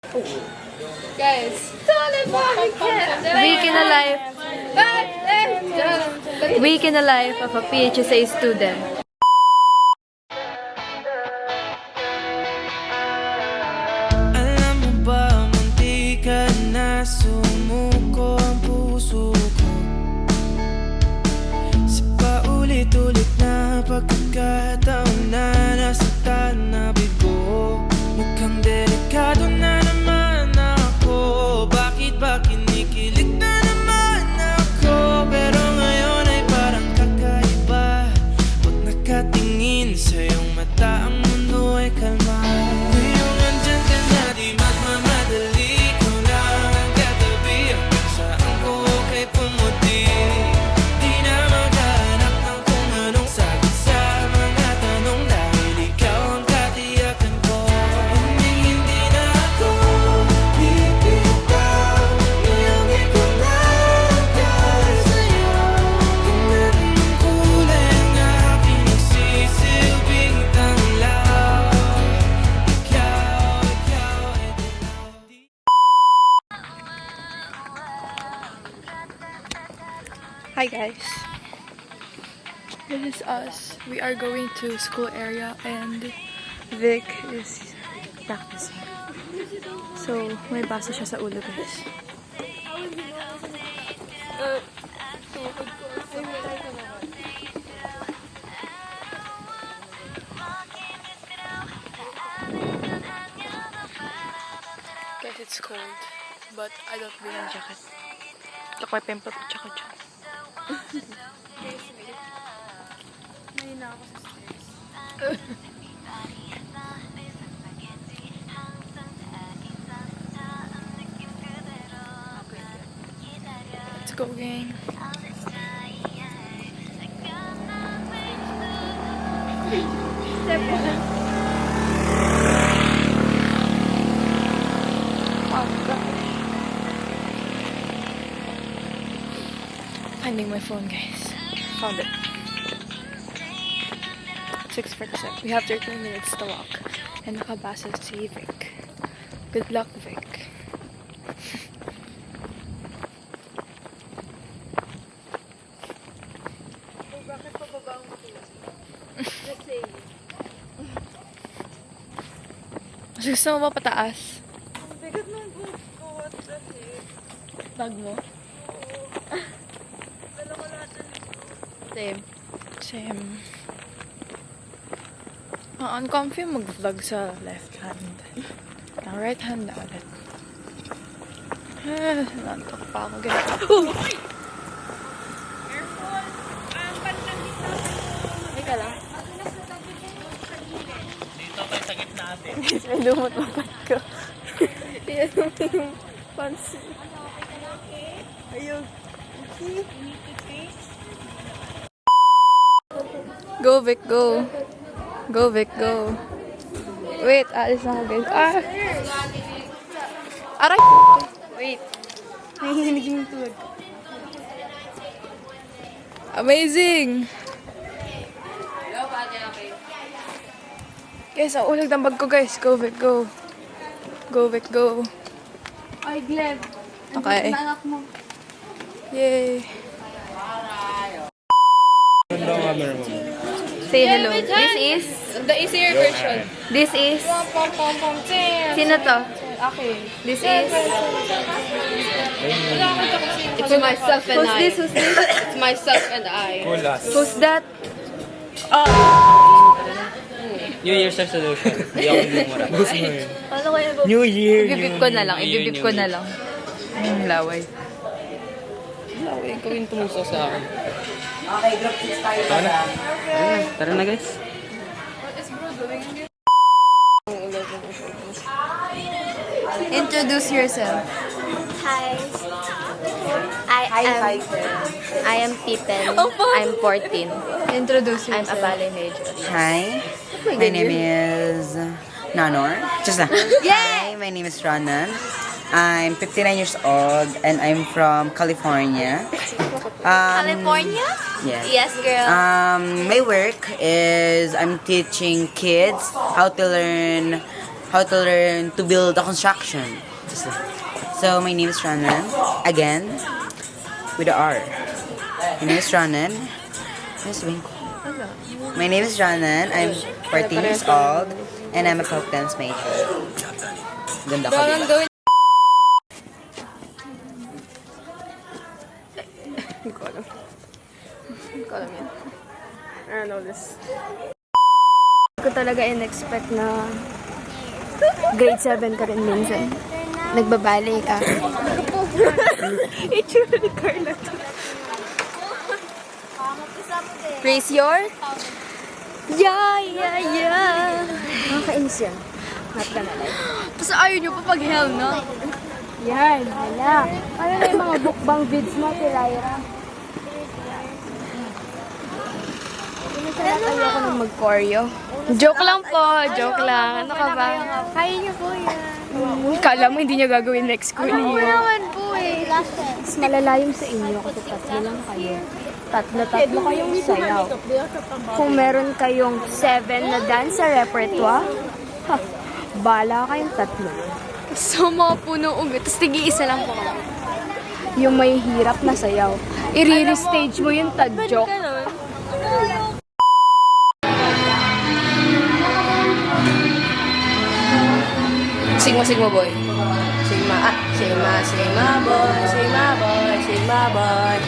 Guys, Week in the life. Week in the life of a PHSA student. Alam mo ba, munti ka na sumuko ang puso ko sa paulit-ulit na pagkakataon na nasaktan na bigo. Mukhang delikado na naman ako. Bakit ba kinikilig na naman ako? Pero ngayon ay parang kakaiba. Pag nakatingin sa iyong mata, ang mundo ay kalma. Ngayong andyan ka na, di magmamadali. Ikaw lang ang katabi hanggang saan ko kay pumuti. Di na maghanap ng kung anong sagot sa mga tanong, dahil ikaw ang katiyakan ko. Hindi na ako bibitaw. Ngayong ikaw na dahil sa'yo. Kung meron ng kulay ang aking nagsisilbing tanglaw. Ikaw ay dilaw. Hi guys. This is us. We are going to school area and Vic is practicing. So, may basa siya sa ulo guys. Guys, it's cold, but I don't bring a jacket. Ako ay pempa po tsaka dyan. Let's go, gang. Step one. Oh, God. Finding my phone, guys. Found it. 6:47. We have 13 minutes to walk. And nakabasa si Vic. Good luck, Vic. bakit pa baba ang matulog? Kasi, Mas gusto mo ba pataas? ang bigat ng book ko. What the heck? Bag mo? Dala ko lahat ng libro. Same. Same. Uncomfy mag-vlog sa left hand. Ang right hand na ulit. Nantok pa ako. Ganito. Careful! Ang bandang dito. Teka lang. Dito tayo sa gitna natin. May lumot mapat ko. Yan yung pansin. Ayun. Go, Vic, go. Go, Vic, go. Wait, alis na ako, guys. Ah! Aray! Wait. Nahihinig yung tuwag. Amazing! Guys, ang ulag ng bag ko, guys. Go, Vic, go. Go, Vic, go. Ay, Gleb. Okay. Anak mo. Yay! Say hello. This is... The easier version. This is... Sino to? Okay. This is... It's myself and Who's I. this? Who's this? It's myself and I. Who's that? New Year's resolution. Hindi ako lumura. Ano kaya ba? New Year. Ibibip ko na lang. Ibibip ko na lang. Laway. Laway, gawin tumuso sa akin. Okay, group 6 tayo. Tara na guys. Introduce yourself. Hi. I am Pippen. Oh, fun. I'm 14. Introduce I'm a yourself. ballet major. Hi, my name is Nanor. Just na. Hi, my name is Ronan. I'm 59 years old and I'm from California. California? Yes. Yes, girl. My work is I'm teaching kids how to learn how to learn to build a construction. So my name is Ronan. Again, with the R. My name is Ronan. Ano sabihin ko? My name is Ronan. I'm 14 years old. And I'm a folk dance major. Ganda ko, diba? Hindi ko alam. Hindi ko alam yan. I don't know this. Hindi ko talaga in-expect na grade 7 ka rin minsan. Nagbabali ka. Itsura ni Carla. Raise your... Yeah. Nakakainis yan. Not gonna lie. Tapos ayaw nyo pa pag hell, no? Yan, wala. Ano na yung mga bookbang vids mo, Lyra? Ayoko nang mag-choreo. Joke lang po, joke lang. Ano ka ba? Kaya niyo po yan. Kala mo hindi niya gagawin next school Oo year. naman po eh. Mas malalayo sa inyo kasi tatlo lang kayo. Tatlo kayong sayaw. Kung meron kayong 7 na dance sa repertoire, bala kayong tatlo. So, mga puno-ung. Tapos tigi-isa lang po. Yung may hirap na sayaw. I-re-stage mo yung tadjok. Sigma boy. Sigma boy. Sigma boy.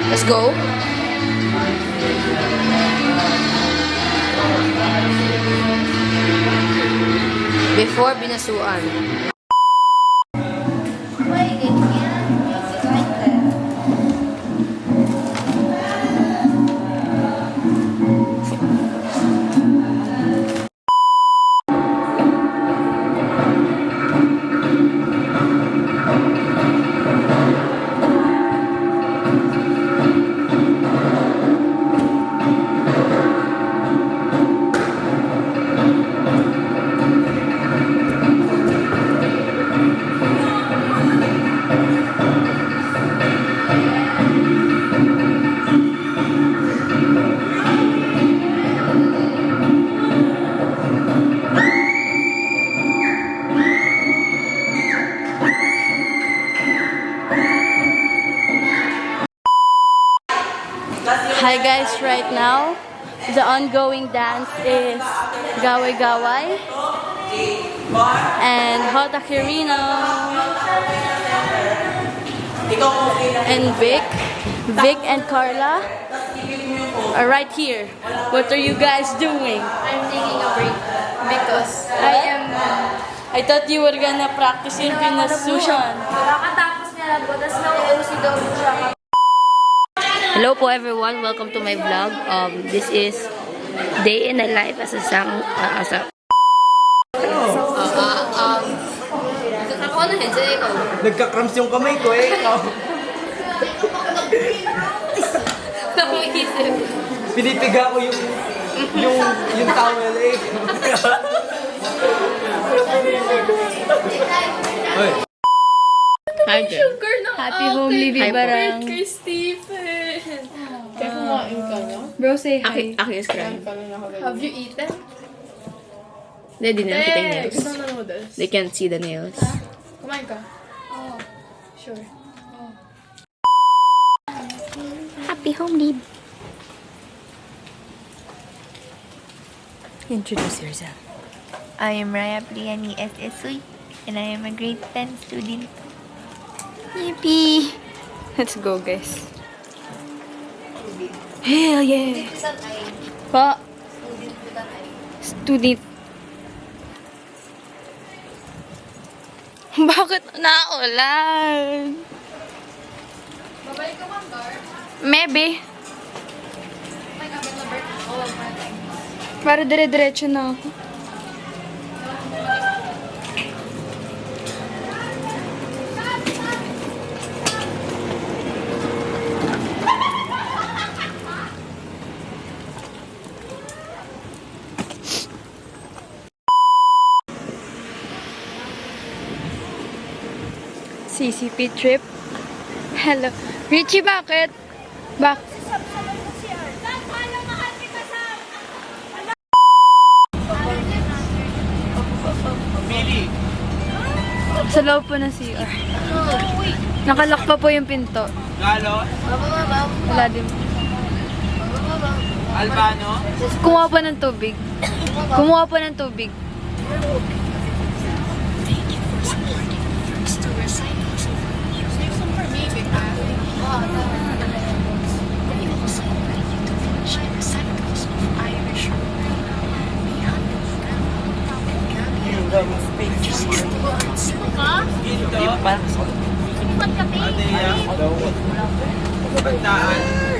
Let's go. Before binasuan. Hi guys, right now, the ongoing dance is Gaway Gaway and Hotakirino and Vic and Carla are right here. What are you guys doing? I'm taking a break because I thought you were gonna practice yung pinasuhan. kakatapos niya lang po, tapos nauusi daw po siya. Hello po everyone, welcome to my vlog. This is day in a life as a Ako na headset ikaw. Nagka-cramps yung kamay ko eh. Ikaw. Nakuisip. Pinipiga ko yung towel eh. Hoy. Hi there. Happy homely vibarang. Kay Stephen. Kaya kumain ka na? Bro, say hi. Aking is crying. Have you eaten? They didn't nakita yung nails. Gusto na noodles. They can't see the nails. Kumain ka? Sure. Happy home leave. Introduce yourself. I am Raya Priani SSUI and I am a grade 10 student. Yippee! Let's go, guys. Hell yeah! Pa! Student. Bakit naulan? Babalik ka man, Gar? Maybe. Para dire-diretso na ako. CCP trip. Hello. Richie, bakit? Sa loob po ng CR. Nakalock pa po yung pinto. Galo? Wala din. Albano? Kumuha po ng tubig. Kumuha po ng tubig. Ginto? Adeya? Pagdaan?